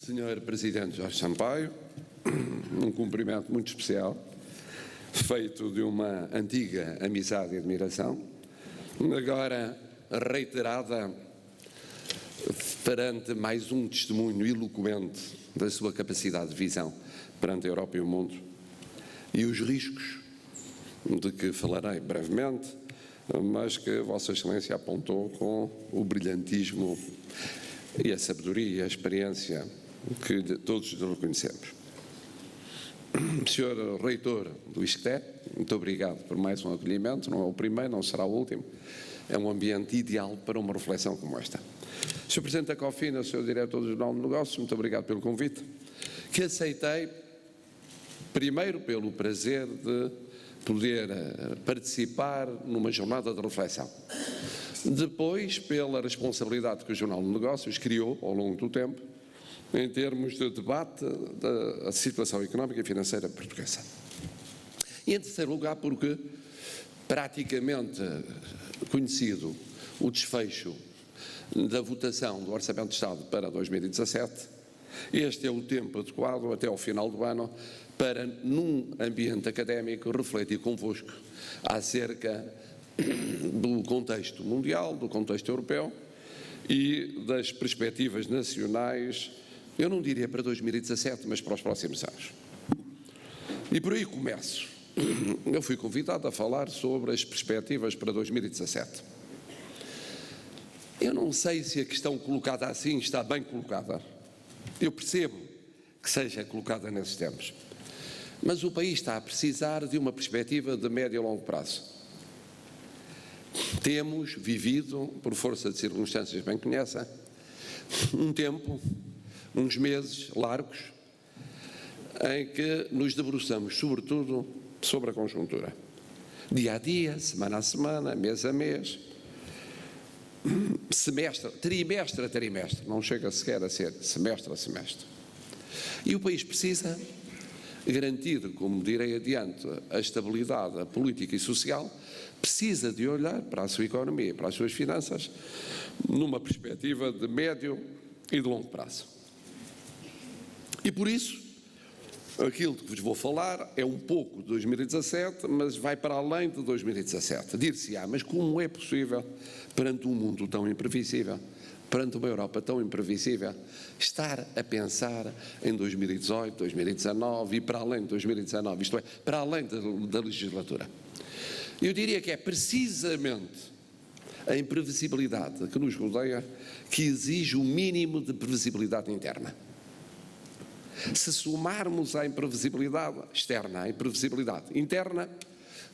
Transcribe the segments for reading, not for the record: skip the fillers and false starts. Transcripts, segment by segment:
Senhor Presidente Jorge Sampaio, um cumprimento muito especial, feito de uma antiga amizade e admiração, agora reiterada perante mais um testemunho eloquente da sua capacidade de visão perante a Europa e o mundo, e os riscos de que falarei brevemente, mas que Vossa Excelência apontou com o brilhantismo e a sabedoria e a experiência que todos reconhecemos. Senhor Reitor do ISCTE, muito obrigado por mais um acolhimento, não é o primeiro, não será o último, é um ambiente ideal para uma reflexão como esta. Sr. Presidente da COFINA, Sr. Diretor do Jornal de Negócios, muito obrigado pelo convite, que aceitei, primeiro pelo prazer de poder participar numa jornada de reflexão, depois pela responsabilidade que o Jornal de Negócios criou ao longo do tempo, em termos de debate da situação económica e financeira portuguesa. E em terceiro lugar porque, praticamente conhecido o desfecho da votação do Orçamento de Estado para 2017, este é o tempo adequado até ao final do ano para, num ambiente académico, refletir convosco acerca do contexto mundial, do contexto europeu e das perspectivas nacionais, eu não diria para 2017, mas para os próximos anos. E por aí começo. Eu fui convidado a falar sobre as perspectivas para 2017. Eu não sei se a questão colocada assim está bem colocada. Eu percebo que seja colocada nesses termos. Mas o país está a precisar de uma perspectiva de médio e longo prazo. Temos vivido, por força de circunstâncias bem conhecem, um tempo, uns meses largos, em que nos debruçamos, sobretudo, sobre a conjuntura. Dia a dia, semana a semana, mês a mês, semestre, trimestre a trimestre, não chega sequer a ser semestre a semestre. E o país precisa garantir, como direi adiante, a estabilidade política e social, precisa de olhar para a sua economia e para as suas finanças numa perspectiva de médio e de longo prazo. E por isso, aquilo que vos vou falar é um pouco de 2017, mas vai para além de 2017. Dir-se-á, mas como é possível, perante um mundo tão imprevisível, perante uma Europa tão imprevisível, estar a pensar em 2018, 2019 e para além de 2019, isto é, para além da legislatura? Eu diria que é precisamente a imprevisibilidade que nos rodeia que exige o mínimo de previsibilidade interna. Se somarmos à imprevisibilidade externa, à imprevisibilidade interna,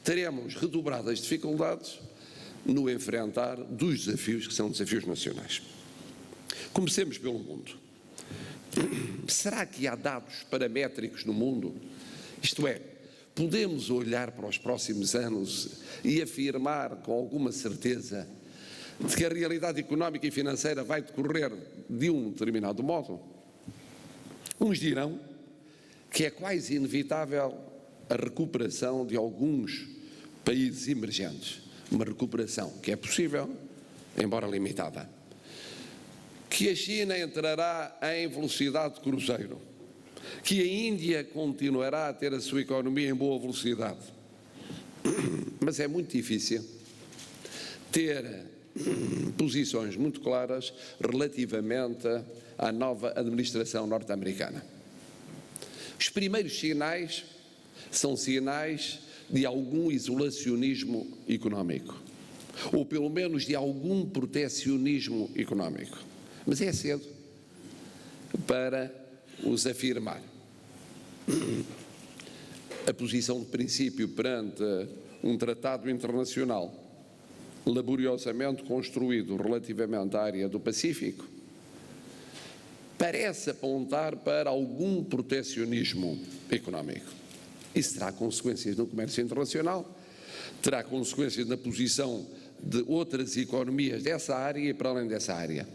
teremos redobradas dificuldades no enfrentar dos desafios que são desafios nacionais. Comecemos pelo mundo. Será que há dados paramétricos no mundo? Isto é, podemos olhar para os próximos anos e afirmar com alguma certeza de que a realidade económica e financeira vai decorrer de um determinado modo? Uns dirão que é quase inevitável a recuperação de alguns países emergentes, uma recuperação que é possível, embora limitada. Que a China entrará em velocidade de cruzeiro, que a Índia continuará a ter a sua economia em boa velocidade. Mas é muito difícil ter posições muito claras relativamente à nova administração norte-americana. Os primeiros sinais são sinais de algum isolacionismo económico, ou pelo menos de algum protecionismo económico. Mas é cedo para os afirmar. A posição de princípio perante um tratado internacional laboriosamente construído relativamente à área do Pacífico parece apontar para algum protecionismo económico. Isso terá consequências no comércio internacional, terá consequências na posição de outras economias dessa área e para além dessa área.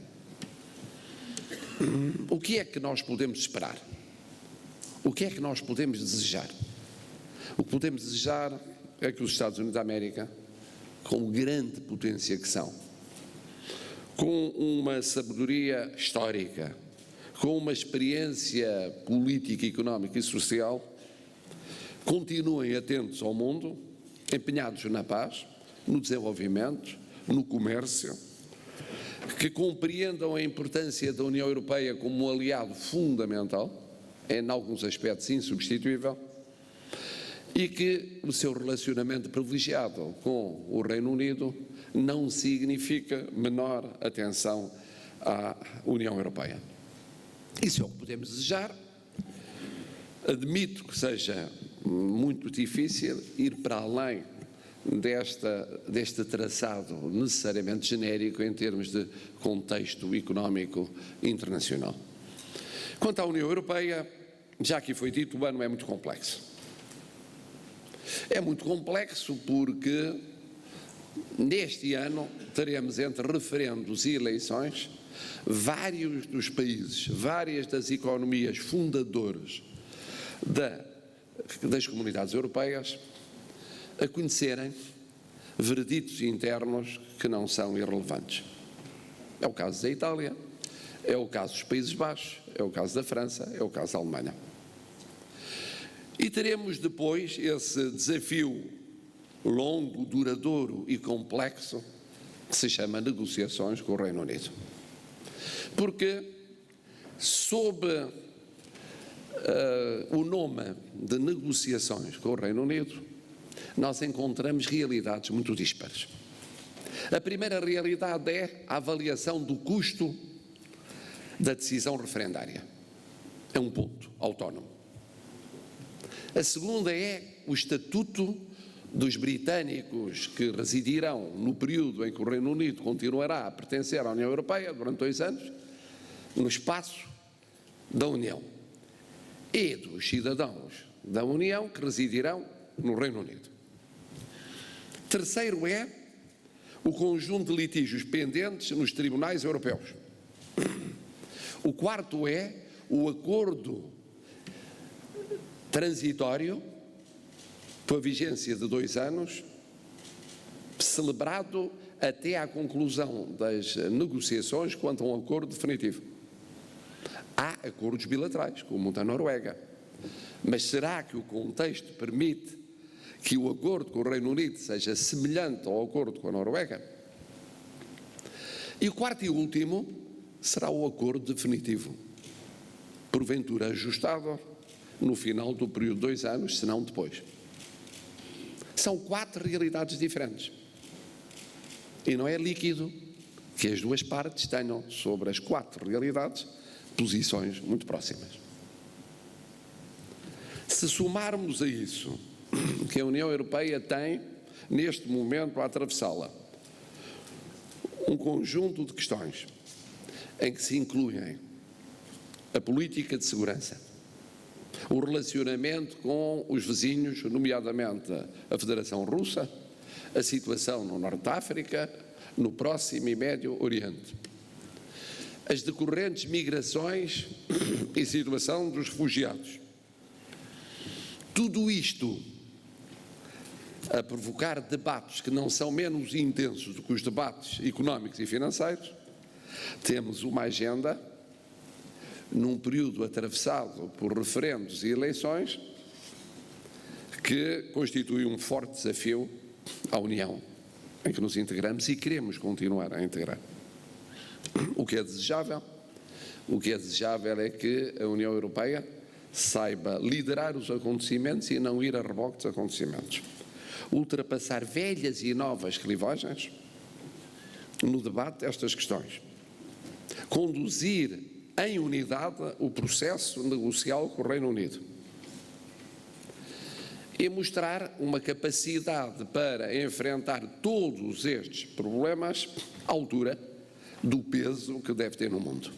O que é que nós podemos esperar? O que é que nós podemos desejar? O que podemos desejar é que os Estados Unidos da América, com grande potência que são, com uma sabedoria histórica, com uma experiência política, económica e social, continuem atentos ao mundo, empenhados na paz, no desenvolvimento, no comércio, que compreendam a importância da União Europeia como um aliado fundamental, em alguns aspectos insubstituível, e que o seu relacionamento privilegiado com o Reino Unido não significa menor atenção à União Europeia. Isso é o que podemos desejar. Admito que seja muito difícil ir para além deste traçado necessariamente genérico em termos de contexto económico internacional. Quanto à União Europeia, já aqui foi dito, o ano é muito complexo. É muito complexo porque neste ano teremos entre referendos e eleições vários dos países, várias das economias fundadoras das comunidades europeias a conhecerem vereditos internos que não são irrelevantes. É o caso da Itália, é o caso dos Países Baixos, é o caso da França, é o caso da Alemanha. E teremos depois esse desafio longo, duradouro e complexo que se chama negociações com o Reino Unido. Porque, sob o nome de negociações com o Reino Unido, nós encontramos realidades muito dispares. A primeira realidade é a avaliação do custo da decisão referendária. É um ponto autónomo. A segunda é o estatuto dos britânicos que residirão no período em que o Reino Unido continuará a pertencer à União Europeia durante 2 anos, no espaço da União, e dos cidadãos da União que residirão no Reino Unido. Terceiro é o conjunto de litígios pendentes nos tribunais europeus. O quarto é o acordo transitório, com a vigência de 2 anos, celebrado até à conclusão das negociações quanto a um acordo definitivo. Há acordos bilaterais, como o da Noruega, mas será que o contexto permite que o acordo com o Reino Unido seja semelhante ao acordo com a Noruega? E o quarto e último será o acordo definitivo, porventura ajustado no final do período de 2 anos, se não depois. São 4 realidades diferentes. E não é líquido que as duas partes tenham sobre as 4 realidades posições muito próximas. Se somarmos a isso que a União Europeia tem, neste momento, a atravessá-la, um conjunto de questões em que se incluem a política de segurança, o relacionamento com os vizinhos, nomeadamente a Federação Russa, a situação no Norte de África, no Próximo e Médio Oriente, as decorrentes migrações e situação dos refugiados. Tudo isto a provocar debates que não são menos intensos do que os debates económicos e financeiros. Temos uma agenda num período atravessado por referendos e eleições que constitui um forte desafio à União em que nos integramos e queremos continuar a integrar. O que é desejável? O que é desejável é que a União Europeia saiba liderar os acontecimentos e não ir a reboque dos acontecimentos. Ultrapassar velhas e novas clivagens no debate destas questões. Conduzir em unidade o processo negocial com o Reino Unido. E mostrar uma capacidade para enfrentar todos estes problemas à altura do peso que deve ter no mundo.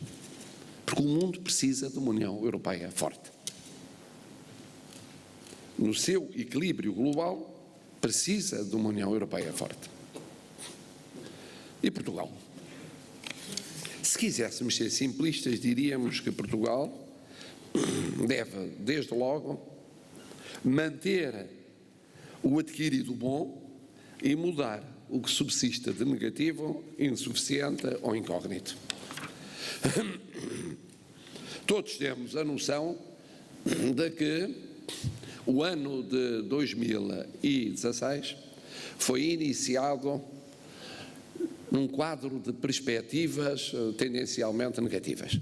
Porque o mundo precisa de uma União Europeia forte. No seu equilíbrio global, precisa de uma União Europeia forte. E Portugal? Se quiséssemos ser simplistas, diríamos que Portugal deve, desde logo, manter o adquirido bom e mudar o que subsista de negativo, insuficiente ou incógnito. Todos temos a noção de que o ano de 2016 foi iniciado num quadro de perspectivas tendencialmente negativas.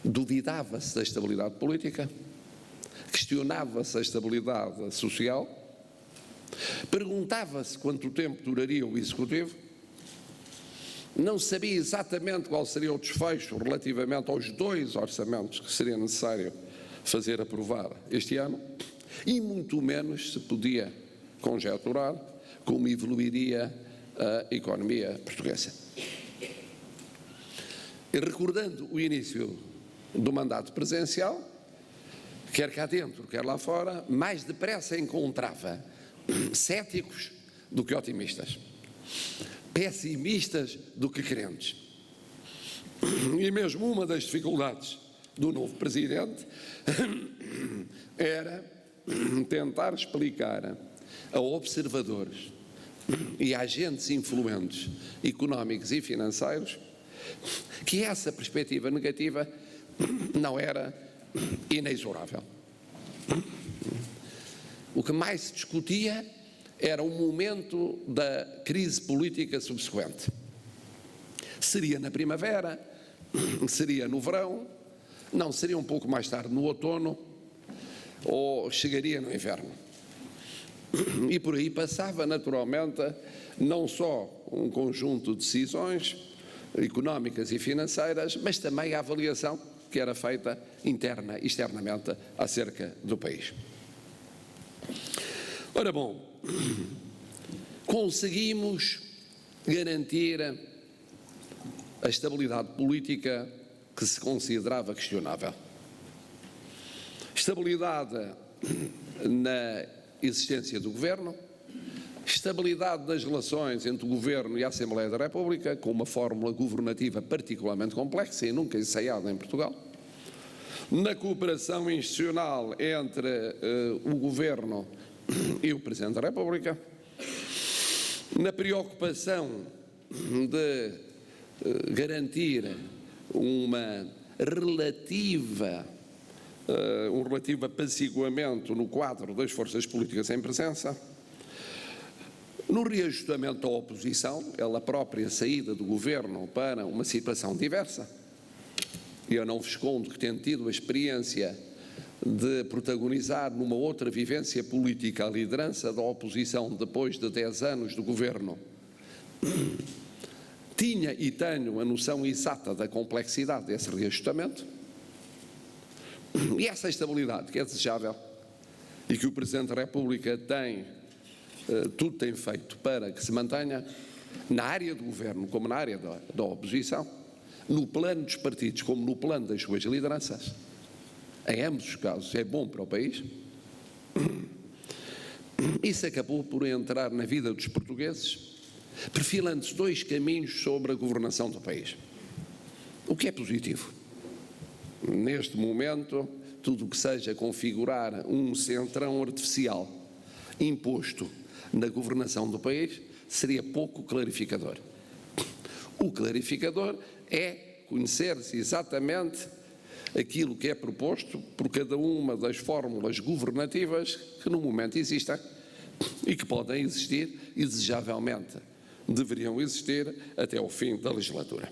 Duvidava-se da estabilidade política, questionava-se a estabilidade social, perguntava-se quanto tempo duraria o Executivo, não sabia exatamente qual seria o desfecho relativamente aos 2 orçamentos que seria necessário fazer aprovar este ano, e muito menos se podia conjecturar como evoluiria a economia portuguesa. E recordando o início do mandato presidencial, quer cá dentro, quer lá fora, mais depressa encontrava céticos do que otimistas, pessimistas do que crentes. E mesmo uma das dificuldades do novo presidente era tentar explicar a observadores e a agentes influentes económicos e financeiros que essa perspectiva negativa não era inexorável. O que mais se discutia era o momento da crise política subsequente. Seria na primavera, seria no verão, não, seria um pouco mais tarde no outono, ou chegaria no inverno. E por aí passava naturalmente não só um conjunto de decisões económicas e financeiras, mas também a avaliação que era feita interna e externamente acerca do país. Ora bom, conseguimos garantir a estabilidade política que se considerava questionável. Estabilidade na existência do Governo, estabilidade das relações entre o Governo e a Assembleia da República, com uma fórmula governativa particularmente complexa e nunca ensaiada em Portugal, na cooperação institucional entre o Governo e o Presidente da República, na preocupação de garantir um relativo apaciguamento no quadro das forças políticas em presença, no reajustamento da oposição, ela própria saída do Governo para uma situação diversa. E eu não vos escondo que tendo tido a experiência de protagonizar numa outra vivência política a liderança da oposição depois de 10 anos do Governo, tinha e tenho a noção exata da complexidade desse reajustamento. E essa estabilidade que é desejável e que o Presidente da República tudo tem feito para que se mantenha, na área do Governo como na área da oposição, no plano dos partidos como no plano das suas lideranças, em ambos os casos é bom para o país. Isso acabou por entrar na vida dos portugueses, perfilando-se 2 caminhos sobre a governação do país, o que é positivo. Neste momento, tudo o que seja configurar um centrão artificial imposto na governação do país seria pouco clarificador. O clarificador é conhecer-se exatamente aquilo que é proposto por cada uma das fórmulas governativas que no momento existem e que podem existir e desejavelmente deveriam existir até ao fim da legislatura.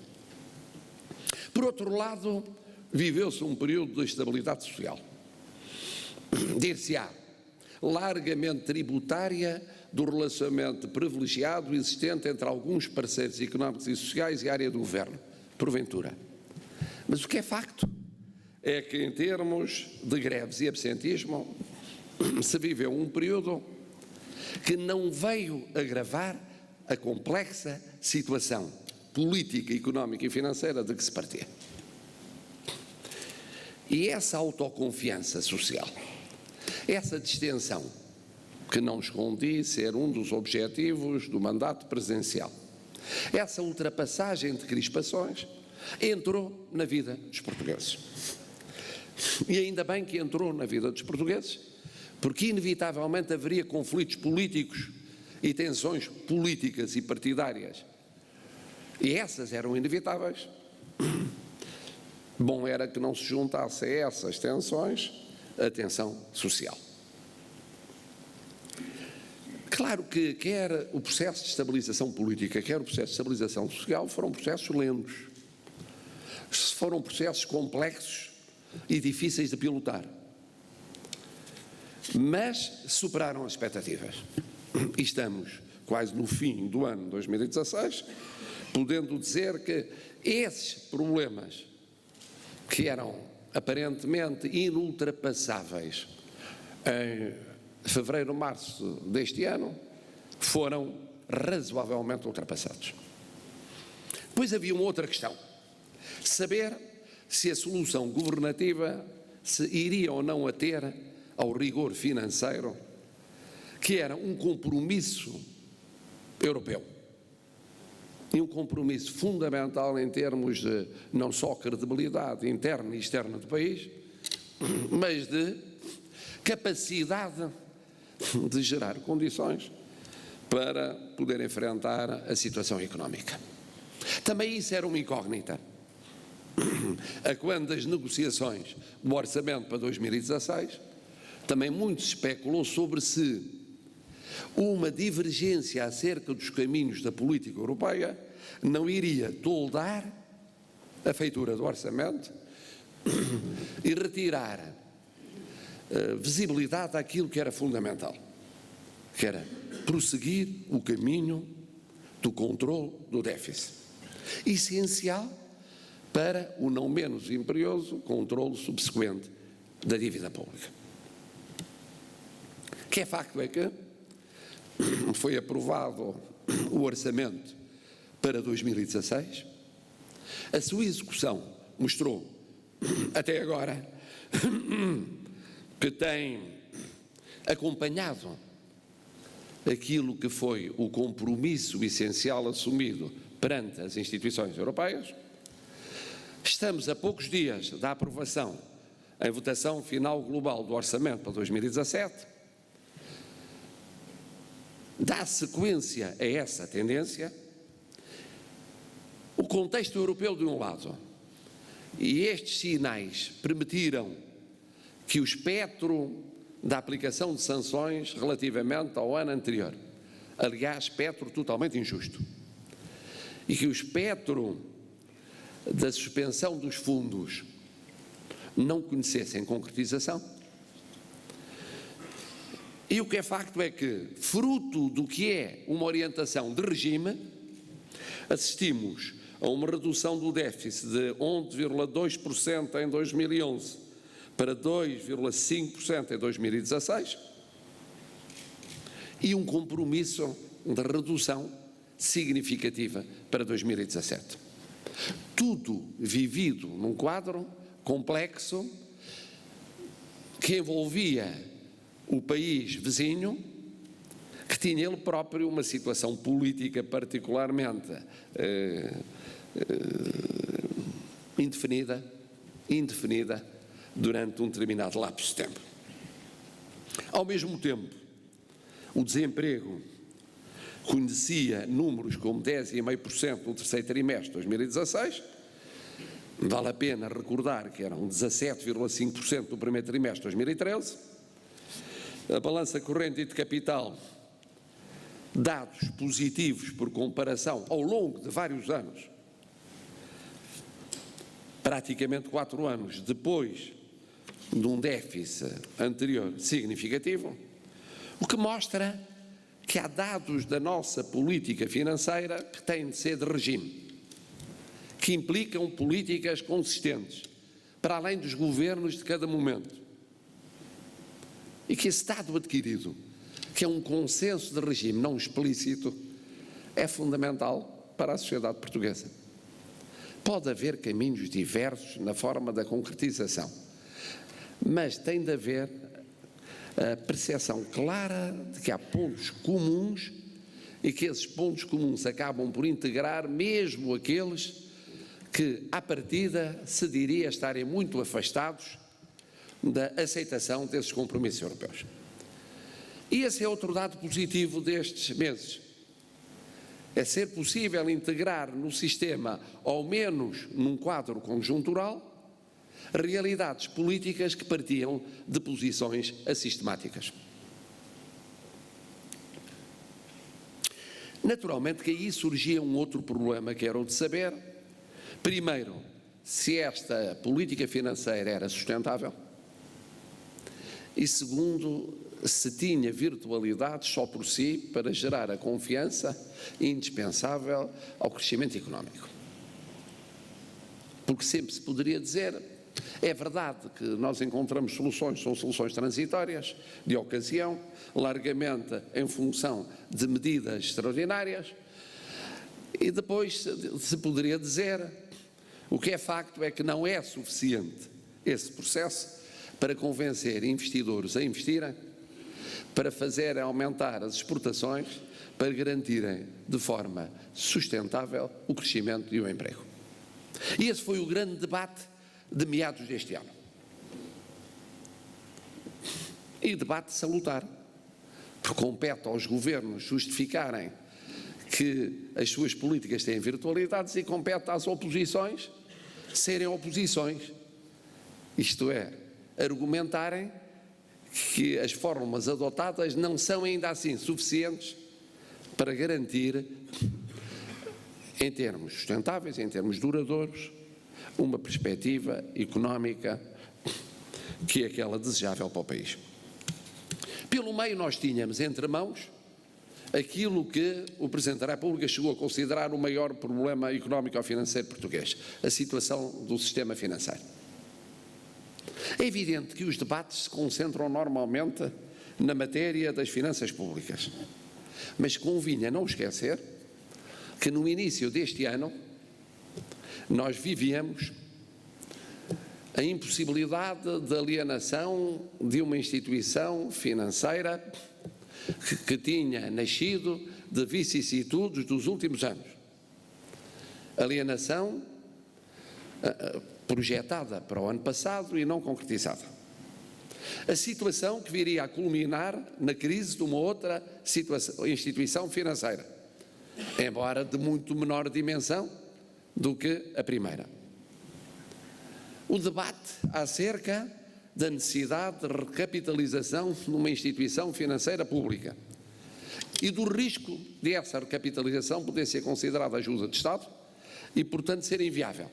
Por outro lado, viveu-se um período de estabilidade social, dir-se-á, largamente tributária do relacionamento privilegiado existente entre alguns parceiros económicos e sociais e a área do Governo, porventura. Mas o que é facto é que, em termos de greves e absentismo, se viveu um período que não veio agravar a complexa situação política, económica e financeira de que se partia. E essa autoconfiança social, essa distensão, que não escondi ser um dos objetivos do mandato presidencial, essa ultrapassagem de crispações, entrou na vida dos portugueses. E ainda bem que entrou na vida dos portugueses, porque inevitavelmente haveria conflitos políticos e tensões políticas e partidárias. E essas eram inevitáveis. bom era que não se juntasse a essas tensões a tensão social. Claro que quer o processo de estabilização política, quer o processo de estabilização social foram processos lentos, foram processos complexos e difíceis de pilotar, mas superaram as expectativas. E estamos quase no fim do ano 2016, podendo dizer que esses problemas que eram aparentemente inultrapassáveis em fevereiro, março deste ano, foram razoavelmente ultrapassados. Depois havia uma outra questão: saber se a solução governativa se iria ou não ater ao rigor financeiro, que era um compromisso europeu. E um compromisso fundamental em termos de não só credibilidade interna e externa do país, mas de capacidade de gerar condições para poder enfrentar a situação económica. Também isso era uma incógnita. A quando das negociações do orçamento para 2016, também muito se especulou sobre se uma divergência acerca dos caminhos da política europeia não iria toldar a feitura do orçamento e retirar visibilidade àquilo que era fundamental, que era prosseguir o caminho do controle do déficit, essencial para o não menos imperioso controle subsequente da dívida pública. O que é facto é que foi aprovado o orçamento para 2016, a sua execução mostrou até agora que tem acompanhado aquilo que foi o compromisso essencial assumido perante as instituições europeias. Estamos a poucos dias da aprovação em votação final global do orçamento para 2017. Dá sequência a essa tendência o contexto europeu de um lado, e estes sinais permitiram que o espectro da aplicação de sanções relativamente ao ano anterior, aliás, espectro totalmente injusto, e que o espectro da suspensão dos fundos não conhecessem concretização. E o que é facto é que, fruto do que é uma orientação de regime, assistimos a uma redução do déficit de 11,2% em 2011 para 2,5% em 2016 e um compromisso de redução significativa para 2017. Tudo vivido num quadro complexo que envolvia o país vizinho, que tinha ele próprio uma situação política particularmente indefinida durante um determinado lapso de tempo. Ao mesmo tempo, o desemprego conhecia números como 10,5% no terceiro trimestre de 2016, vale a pena recordar que eram 17,5% no primeiro trimestre de 2013, a balança corrente e de capital, dados positivos por comparação ao longo de vários anos, praticamente 4 anos depois de um déficit anterior significativo, o que mostra que há dados da nossa política financeira que têm de ser de regime, que implicam políticas consistentes, para além dos governos de cada momento, e que esse dado adquirido, que é um consenso de regime não explícito, é fundamental para a sociedade portuguesa. Pode haver caminhos diversos na forma da concretização, mas tem de haver a percepção clara de que há pontos comuns e que esses pontos comuns acabam por integrar mesmo aqueles que, à partida, se diria estarem muito afastados da aceitação desses compromissos europeus. E esse é outro dado positivo destes meses. É ser possível integrar no sistema, ao menos num quadro conjuntural, realidades políticas que partiam de posições assistemáticas. Naturalmente que aí surgia um outro problema, que era o de saber, primeiro, se esta política financeira era sustentável e, segundo, se tinha virtualidade só por si para gerar a confiança indispensável ao crescimento económico. Porque sempre se poderia dizer, é verdade que nós encontramos soluções, são soluções transitórias, de ocasião, largamente em função de medidas extraordinárias, e depois se poderia dizer, o que é facto é que não é suficiente esse processo para convencer investidores a investirem, para fazer aumentar as exportações, para garantirem de forma sustentável o crescimento e o emprego. E esse foi o grande debate de meados deste ano. E debate salutar, porque compete aos governos justificarem que as suas políticas têm virtualidades e compete às oposições serem oposições, isto é, argumentarem que as fórmulas adotadas não são ainda assim suficientes para garantir, em termos sustentáveis, em termos duradouros, uma perspectiva económica que é aquela desejável para o país. Pelo meio nós tínhamos entre mãos aquilo que o Presidente da República chegou a considerar o maior problema económico-financeiro português, a situação do sistema financeiro. É evidente que os debates se concentram normalmente na matéria das finanças públicas, mas convinha não esquecer que no início deste ano nós vivíamos a impossibilidade de alienação de uma instituição financeira que tinha nascido de vicissitudes dos últimos anos. Alienação projetada para o ano passado e não concretizada. A situação que viria a culminar na crise de uma outra instituição financeira, embora de muito menor dimensão do que a primeira. O debate acerca da necessidade de recapitalização numa instituição financeira pública e do risco de essa recapitalização poder ser considerada ajuda de Estado e, portanto, ser inviável.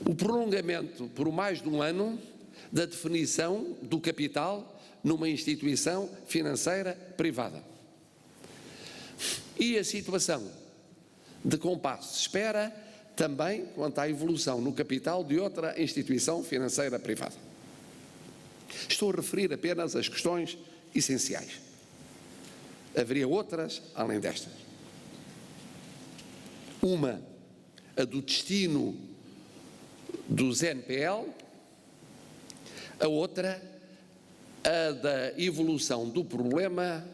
O prolongamento por mais de um ano da definição do capital numa instituição financeira privada. E a situação de compasso de espera também quanto à evolução no capital de outra instituição financeira privada. Estou a referir apenas as questões essenciais. Haveria outras além destas. Uma, a do destino dos NPL, a outra, a da evolução do problema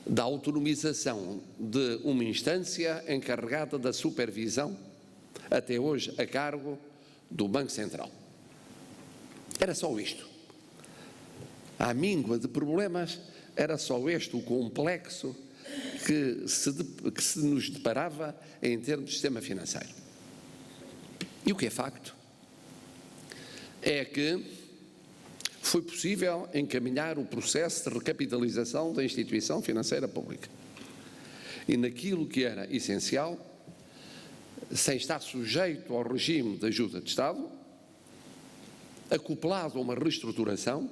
da autonomização de uma instância encarregada da supervisão, até hoje a cargo do Banco Central. Era só isto. À míngua de problemas, era só este o complexo que se nos deparava em termos de sistema financeiro. E o que é facto é que foi possível encaminhar o processo de recapitalização da instituição financeira pública. E naquilo que era essencial, sem estar sujeito ao regime de ajuda de Estado, acoplado a uma reestruturação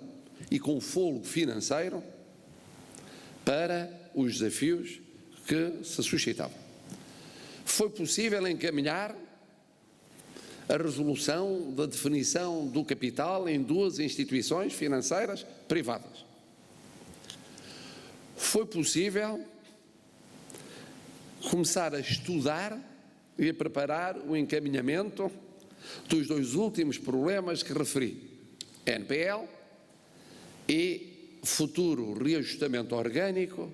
e com fôlego financeiro para os desafios que se suscitavam. Foi possível encaminhar a resolução da definição do capital em duas instituições financeiras privadas. Foi possível começar a estudar e a preparar o encaminhamento dos dois últimos problemas que referi, NPL e futuro reajustamento orgânico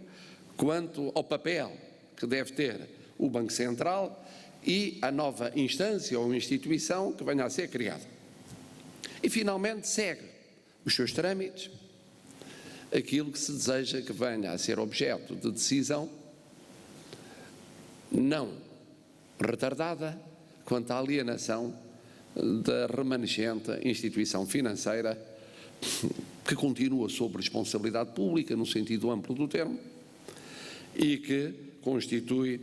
quanto ao papel que deve ter o Banco Central e a nova instância ou instituição que venha a ser criada. E, finalmente, segue os seus trâmites, aquilo que se deseja que venha a ser objeto de decisão não retardada quanto à alienação da remanescente instituição financeira que continua sob responsabilidade pública, no sentido amplo do termo, e que constitui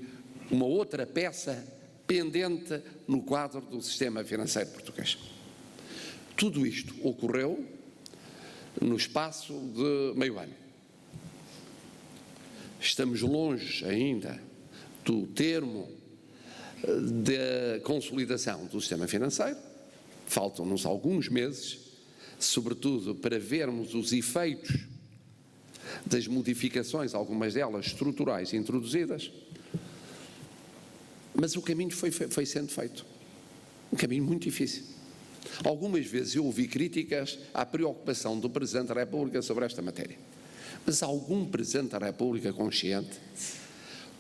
uma outra peça pendente no quadro do sistema financeiro português. Tudo isto ocorreu no espaço de meio ano. Estamos longe ainda do termo da consolidação do sistema financeiro, faltam-nos alguns meses, sobretudo para vermos os efeitos das modificações, algumas delas estruturais, introduzidas, mas o caminho foi sendo feito. Um caminho muito difícil. Algumas vezes eu ouvi críticas à preocupação do Presidente da República sobre esta matéria. Mas algum Presidente da República consciente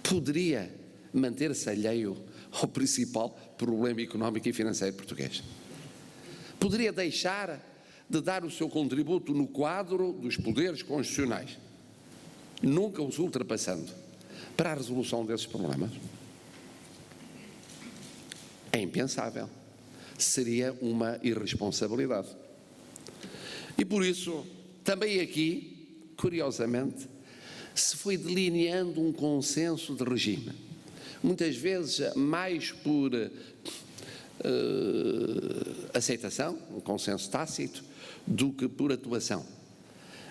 poderia manter-se alheio ao principal problema económico e financeiro português? Poderia deixar de dar o seu contributo no quadro dos poderes constitucionais, nunca os ultrapassando, para a resolução desses problemas? É impensável. Seria uma irresponsabilidade. E por isso, também aqui, curiosamente, se foi delineando um consenso de regime. Muitas vezes mais por aceitação, um consenso tácito, do que por atuação.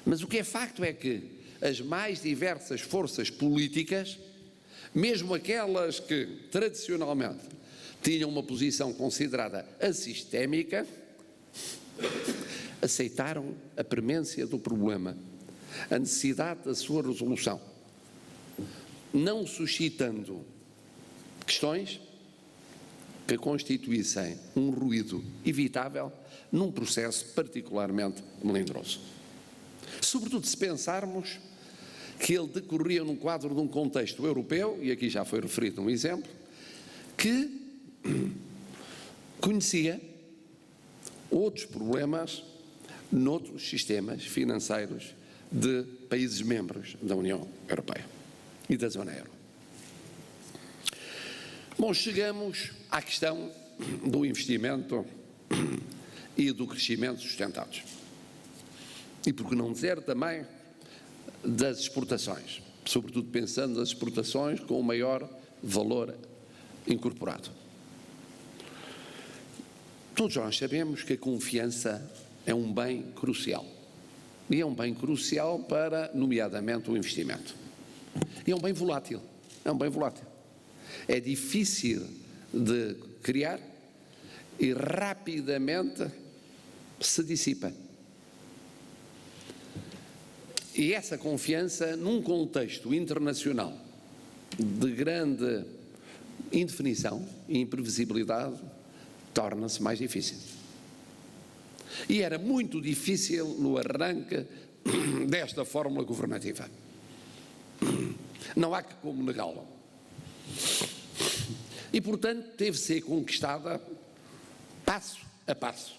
Mas o que é facto é que as mais diversas forças políticas, mesmo aquelas que tradicionalmente tinham uma posição considerada assistémica, aceitaram a premência do problema, a necessidade da sua resolução, não suscitando questões que constituíssem um ruído evitável num processo particularmente melindroso. Sobretudo se pensarmos que ele decorria num quadro de um contexto europeu, e aqui já foi referido um exemplo, que conhecia outros problemas noutros sistemas financeiros de países membros da União Europeia e da zona euro. Bom, chegamos à questão do investimento e do crescimento sustentados. E por que não dizer também das exportações, sobretudo pensando nas exportações com o maior valor incorporado. Todos nós sabemos que a confiança é um bem crucial. E é um bem crucial para, nomeadamente, o investimento. E é um bem volátil. É difícil de criar e rapidamente se dissipa. E essa confiança, num contexto internacional de grande indefinição e imprevisibilidade, torna-se mais difícil. E era muito difícil no arranque desta fórmula governativa. Não há que como negá-lo. E, portanto, teve de ser conquistada passo a passo,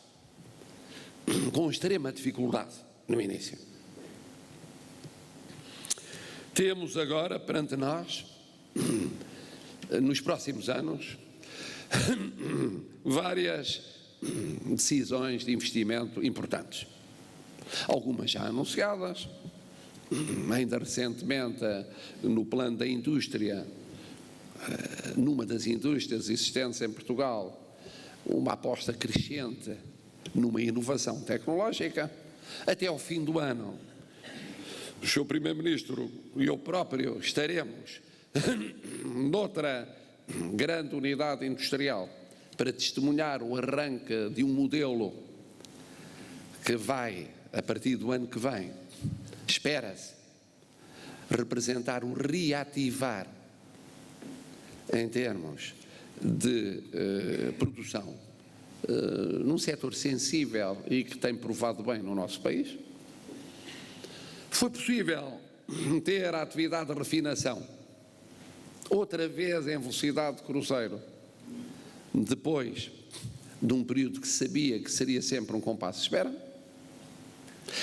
com extrema dificuldade no início. Temos agora perante nós, nos próximos anos, várias decisões de investimento importantes. Algumas já anunciadas, ainda recentemente no plano da indústria, numa das indústrias existentes em Portugal, uma aposta crescente numa inovação tecnológica. Até ao fim do ano, o Sr. Primeiro-Ministro e eu próprio estaremos noutra grande unidade industrial para testemunhar o arranque de um modelo que vai, a partir do ano que vem, espera-se, representar um reativar em termos de produção num setor sensível e que tem provado bem no nosso país. Foi possível ter a atividade de refinação outra vez em velocidade de cruzeiro, depois de um período que sabia que seria sempre um compasso de espera.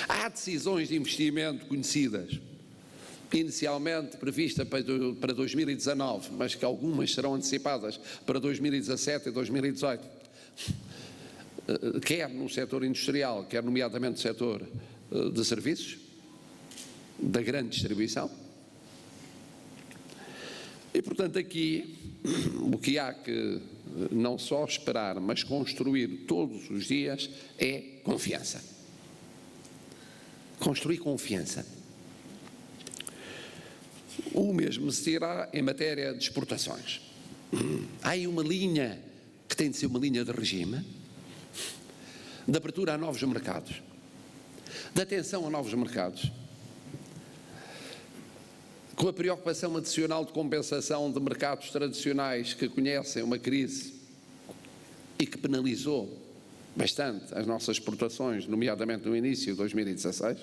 Há decisões de investimento conhecidas, inicialmente prevista para 2019, mas que algumas serão antecipadas para 2017 e 2018, quer no setor industrial, quer nomeadamente no setor de serviços, da grande distribuição. E, portanto, aqui o que há que não só esperar, mas construir todos os dias é confiança. Construir confiança. O mesmo se dirá em matéria de exportações. Há aí uma linha que tem de ser uma linha de regime, de abertura a novos mercados, de atenção a novos mercados, com a preocupação adicional de compensação de mercados tradicionais que conhecem uma crise e que penalizou bastante as nossas exportações, nomeadamente no início de 2016.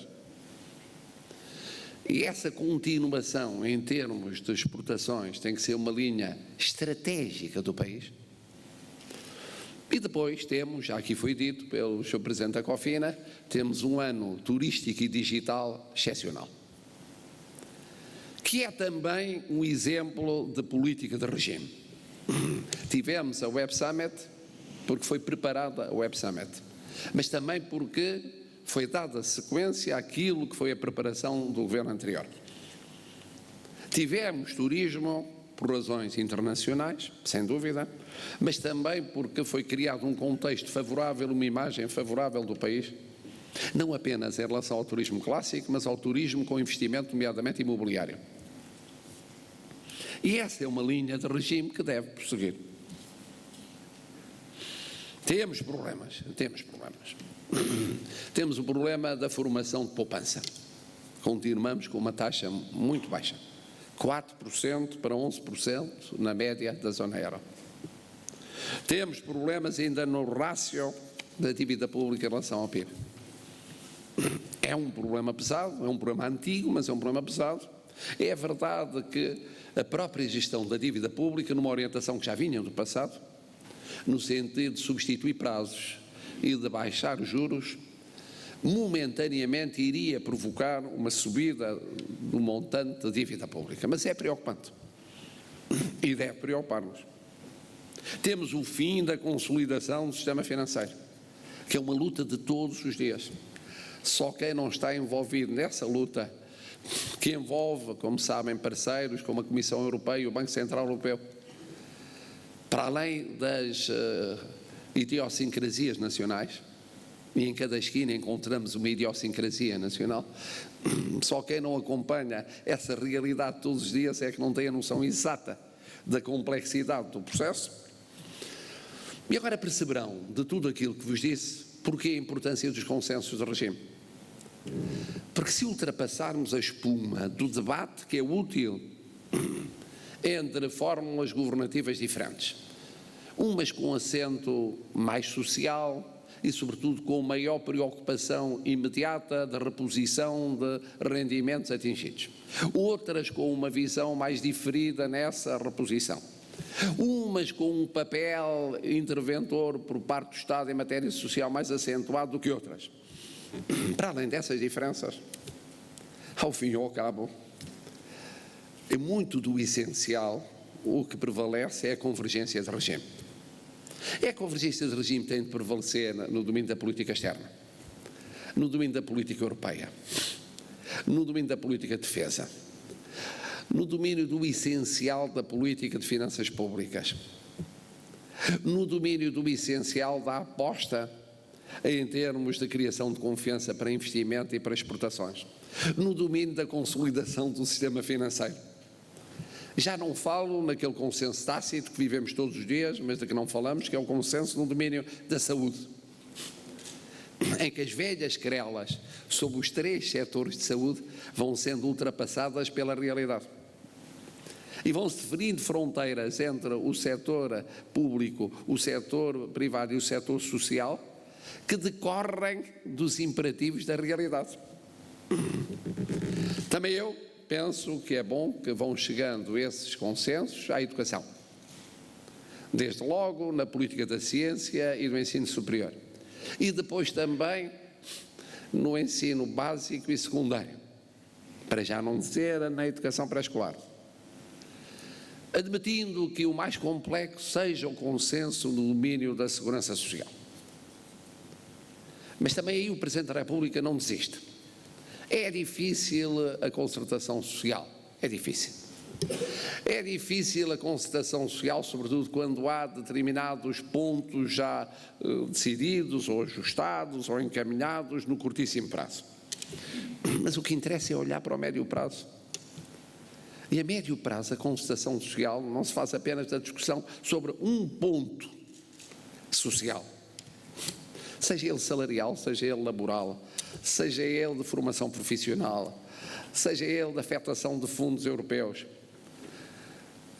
E essa continuação em termos de exportações tem que ser uma linha estratégica do país. E depois temos, já aqui foi dito pelo Sr. Presidente da COFINA, temos um ano turístico e digital excepcional, que é também um exemplo de política de regime. Tivemos a Web Summit, porque foi preparada a Web Summit, mas também porque foi dada sequência àquilo que foi a preparação do governo anterior. Tivemos turismo por razões internacionais, sem dúvida, mas também porque foi criado um contexto favorável, uma imagem favorável do país, não apenas em relação ao turismo clássico, mas ao turismo com investimento, nomeadamente imobiliário. E essa é uma linha de regime que deve prosseguir. Temos problemas. Temos o problema da formação de poupança. Continuamos com uma taxa muito baixa, 4% para 11% na média da zona euro. Temos problemas ainda no rácio da dívida pública em relação ao PIB. É um problema pesado, é um problema antigo, mas é um problema pesado. É verdade que a própria gestão da dívida pública, numa orientação que já vinha do passado, no sentido de substituir prazos e de baixar os juros, momentaneamente iria provocar uma subida do montante de dívida pública. Mas é preocupante e deve preocupar-nos. Temos o fim da consolidação do sistema financeiro, que é uma luta de todos os dias. Só quem não está envolvido nessa luta, que envolve, como sabem, parceiros como a Comissão Europeia e o Banco Central Europeu, para além das idiosincrasias nacionais, e em cada esquina encontramos uma idiosincrasia nacional, só quem não acompanha essa realidade todos os dias é que não tem a noção exata da complexidade do processo. E agora perceberão, de tudo aquilo que vos disse, porque a importância dos consensos de regime. Porque se ultrapassarmos a espuma do debate que é útil entre fórmulas governativas diferentes, umas com acento mais social e, sobretudo, com maior preocupação imediata da reposição de rendimentos atingidos, outras com uma visão mais diferida nessa reposição, umas com um papel interventor por parte do Estado em matéria social mais acentuado do que outras. Para além dessas diferenças, ao fim e ao cabo, é muito do essencial, o que prevalece é a convergência de regime. É a convergência de regime que tem de prevalecer no domínio da política externa, no domínio da política europeia, no domínio da política de defesa, no domínio do essencial da política de finanças públicas, no domínio do essencial da aposta em termos de criação de confiança para investimento e para exportações, no domínio da consolidação do sistema financeiro. Já não falo naquele consenso tácito que vivemos todos os dias, mas de que não falamos, que é o consenso no domínio da saúde, em que as velhas querelas sobre os 3 setores de saúde vão sendo ultrapassadas pela realidade. E vão-se definindo fronteiras entre o setor público, o setor privado e o setor social, que decorrem dos imperativos da realidade. Também eu penso que é bom que vão chegando esses consensos à educação, desde logo na política da ciência e do ensino superior, e depois também no ensino básico e secundário, para já não dizer na educação pré-escolar, admitindo que o mais complexo seja o consenso no domínio da segurança social. Mas também aí o Presidente da República não desiste. É difícil a concertação social, é difícil. É difícil a concertação social, sobretudo quando há determinados pontos já decididos ou ajustados ou encaminhados no curtíssimo prazo. Mas o que interessa é olhar para o médio prazo. E a médio prazo a concertação social não se faz apenas da discussão sobre um ponto social, seja ele salarial, seja ele laboral, seja ele de formação profissional, seja ele de afetação de fundos europeus,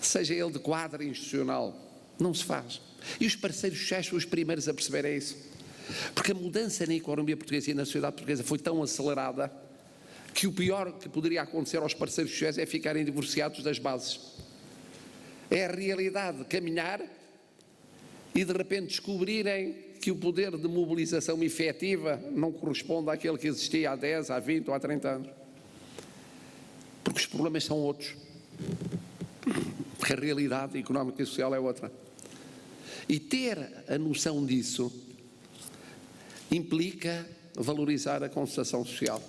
seja ele de quadro institucional, não se faz. E os parceiros sociais são os primeiros a perceber isso. Porque a mudança na economia portuguesa e na sociedade portuguesa foi tão acelerada que o pior que poderia acontecer aos parceiros sociais é ficarem divorciados das bases. É a realidade de caminhar e de repente descobrirem que o poder de mobilização efetiva não corresponde àquele que existia há 10, há 20 ou há 30 anos. Porque os problemas são outros. Porque a realidade económica e social é outra. E ter a noção disso implica valorizar a concertação social.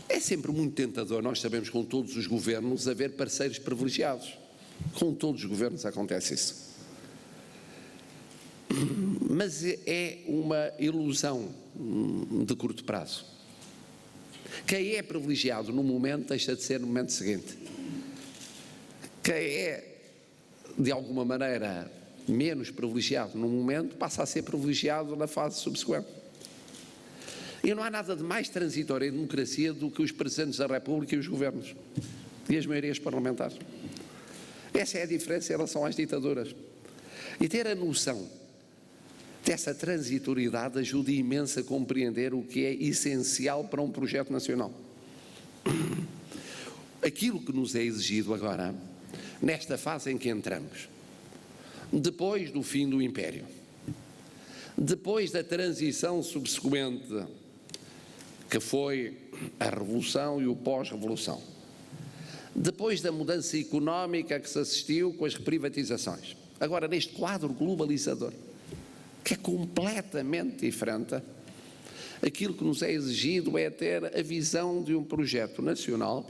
É sempre muito tentador, nós sabemos, com todos os governos, haver parceiros privilegiados. Com todos os governos acontece isso. Mas é uma ilusão de curto prazo. Quem é privilegiado no momento deixa de ser no momento seguinte. Quem é, de alguma maneira, menos privilegiado no momento passa a ser privilegiado na fase subsequente. E não há nada de mais transitório em democracia do que os presidentes da República e os governos e as maiorias parlamentares. Essa é a diferença em relação às ditaduras. E ter a noção dessa transitoriedade ajuda imenso a compreender o que é essencial para um projeto nacional. Aquilo que nos é exigido agora, nesta fase em que entramos, depois do fim do Império, depois da transição subsequente, que foi a Revolução e o pós-Revolução, depois da mudança económica que se assistiu com as reprivatizações, agora neste quadro globalizador, que é completamente diferente, aquilo que nos é exigido é ter a visão de um projeto nacional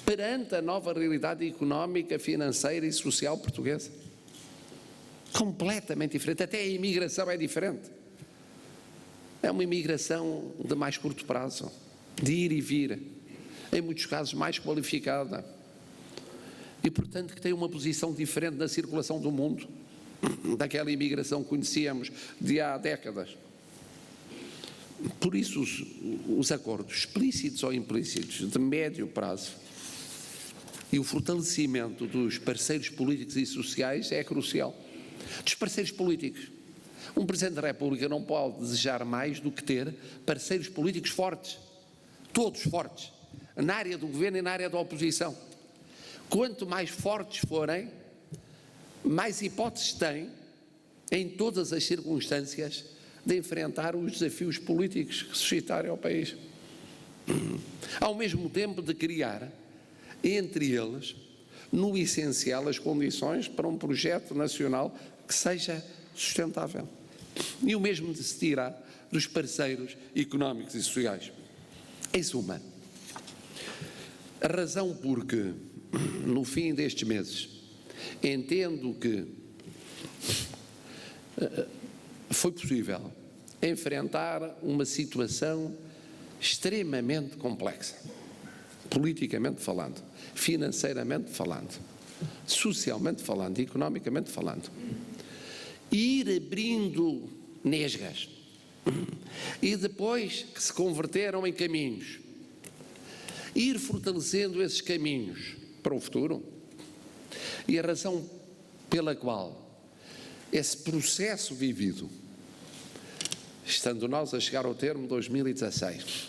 perante a nova realidade económica, financeira e social portuguesa. Completamente diferente, até a imigração é diferente. É uma imigração de mais curto prazo, de ir e vir, em muitos casos mais qualificada, e portanto que tem uma posição diferente na circulação do mundo, daquela imigração que conhecíamos de há décadas. Por isso os acordos explícitos ou implícitos de médio prazo e o fortalecimento dos parceiros políticos e sociais é crucial. Dos parceiros políticos, um Presidente da República não pode desejar mais do que ter parceiros políticos fortes, todos fortes, na área do governo e na área da oposição. Quanto mais fortes forem, mais hipóteses têm, em todas as circunstâncias, de enfrentar os desafios políticos que suscitarem ao país. Ao mesmo tempo de criar, entre eles, no essencial, as condições para um projeto nacional que seja sustentável. E o mesmo de se tirar dos parceiros económicos e sociais. Em suma, a razão por que, no fim destes meses, entendo que foi possível enfrentar uma situação extremamente complexa, politicamente falando, financeiramente falando, socialmente falando, economicamente falando, e ir abrindo nesgas, e depois que se converteram em caminhos, ir fortalecendo esses caminhos para o futuro. E a razão pela qual esse processo vivido, estando nós a chegar ao termo de 2016,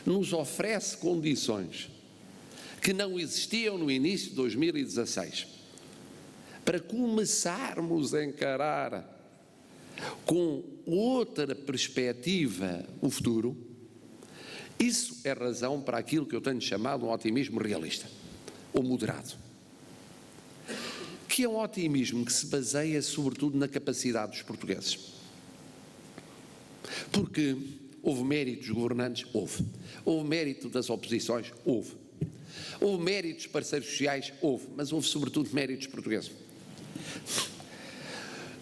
nos oferece condições que não existiam no início de 2016, para começarmos a encarar com outra perspectiva o futuro. Isso é razão para aquilo que eu tenho chamado um otimismo realista, ou moderado, que é um otimismo que se baseia sobretudo na capacidade dos portugueses. Porque houve mérito dos governantes? Houve. Houve mérito das oposições? Houve. Houve méritos dos parceiros sociais? Houve. Mas houve sobretudo méritos portugueses.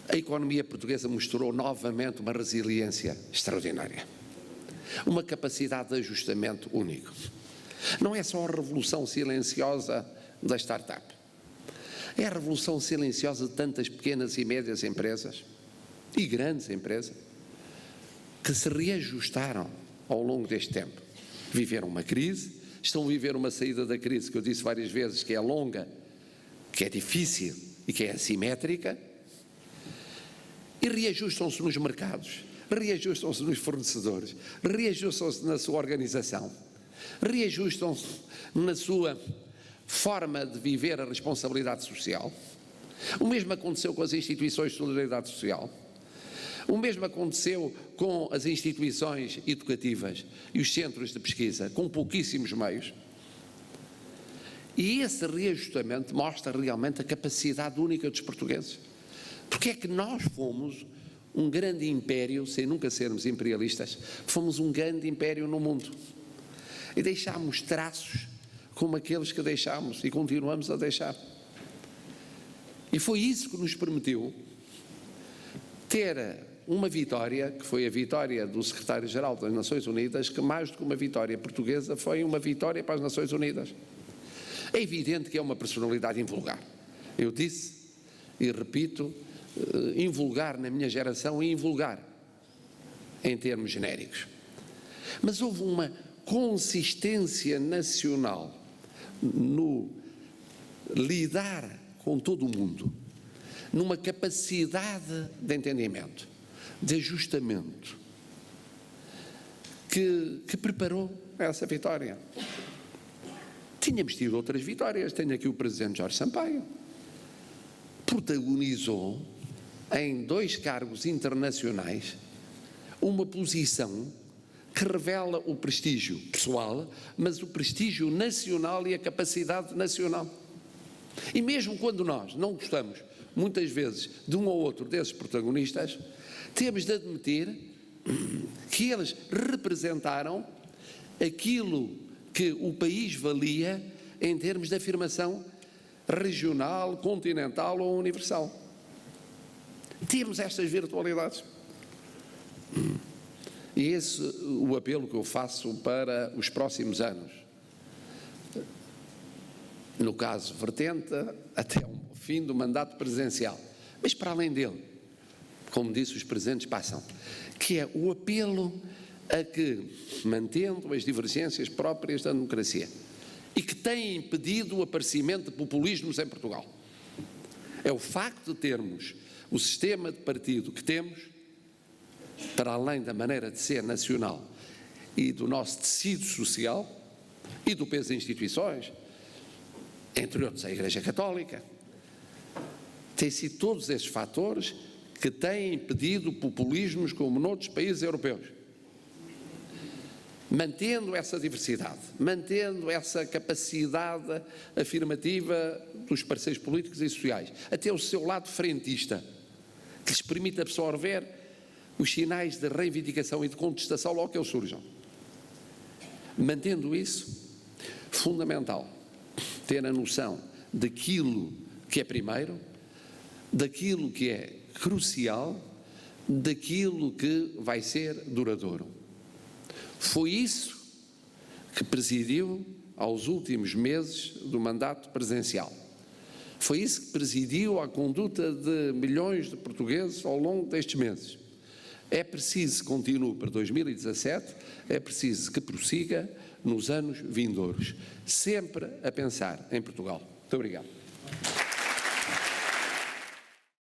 A economia portuguesa mostrou novamente uma resiliência extraordinária. Uma capacidade de ajustamento único. Não é só a revolução silenciosa da startup. É a revolução silenciosa de tantas pequenas e médias empresas e grandes empresas que se reajustaram ao longo deste tempo. Viveram uma crise, estão a viver uma saída da crise que eu disse várias vezes que é longa, que é difícil e que é assimétrica, e reajustam-se nos mercados, reajustam-se nos fornecedores, reajustam-se na sua organização, reajustam-se na sua forma de viver a responsabilidade social. O mesmo aconteceu com as instituições de solidariedade social. O mesmo aconteceu com as instituições educativas e os centros de pesquisa, com pouquíssimos meios. E esse reajustamento mostra realmente a capacidade única dos portugueses. Porque é que nós fomos um grande império, sem nunca sermos imperialistas, fomos um grande império no mundo. E deixámos traços como aqueles que deixámos e continuamos a deixar. E foi isso que nos permitiu ter uma vitória, que foi a vitória do secretário-geral das Nações Unidas, que mais do que uma vitória portuguesa foi uma vitória para as Nações Unidas. É evidente que é uma personalidade invulgar. Eu disse e repito, invulgar na minha geração e invulgar em termos genéricos. Mas houve uma consistência nacional no lidar com todo o mundo, numa capacidade de entendimento, de ajustamento, que preparou essa vitória. Tínhamos tido outras vitórias. Tenho aqui o Presidente Jorge Sampaio, protagonizou em 2 cargos internacionais uma posição que revela o prestígio pessoal, mas o prestígio nacional e a capacidade nacional. E mesmo quando nós não gostamos, muitas vezes, de um ou outro desses protagonistas, temos de admitir que eles representaram aquilo que o país valia em termos de afirmação regional, continental ou universal. Temos estas virtualidades. E esse é o apelo que eu faço para os próximos anos. No caso vertente, até o fim do mandato presidencial. Mas para além dele, como disse, os presentes passam, que é o apelo a que, mantendo as divergências próprias da democracia, e que têm impedido o aparecimento de populismos em Portugal, é o facto de termos o sistema de partido que temos, para além da maneira de ser nacional e do nosso tecido social e do peso das instituições, entre outros a Igreja Católica, têm sido todos esses fatores que têm impedido populismos como noutros países europeus. Mantendo essa diversidade, mantendo essa capacidade afirmativa dos parceiros políticos e sociais, até o seu lado frentista, que lhes permite absorver os sinais de reivindicação e de contestação logo que eles surjam. Mantendo isso, fundamental ter a noção daquilo que é primeiro, daquilo que é crucial, daquilo que vai ser duradouro. Foi isso que presidiu aos últimos meses do mandato presidencial. Foi isso que presidiu à conduta de milhões de portugueses ao longo destes meses. É preciso que continue para 2017, é preciso que prossiga nos anos vindouros, sempre a pensar em Portugal. Muito obrigado.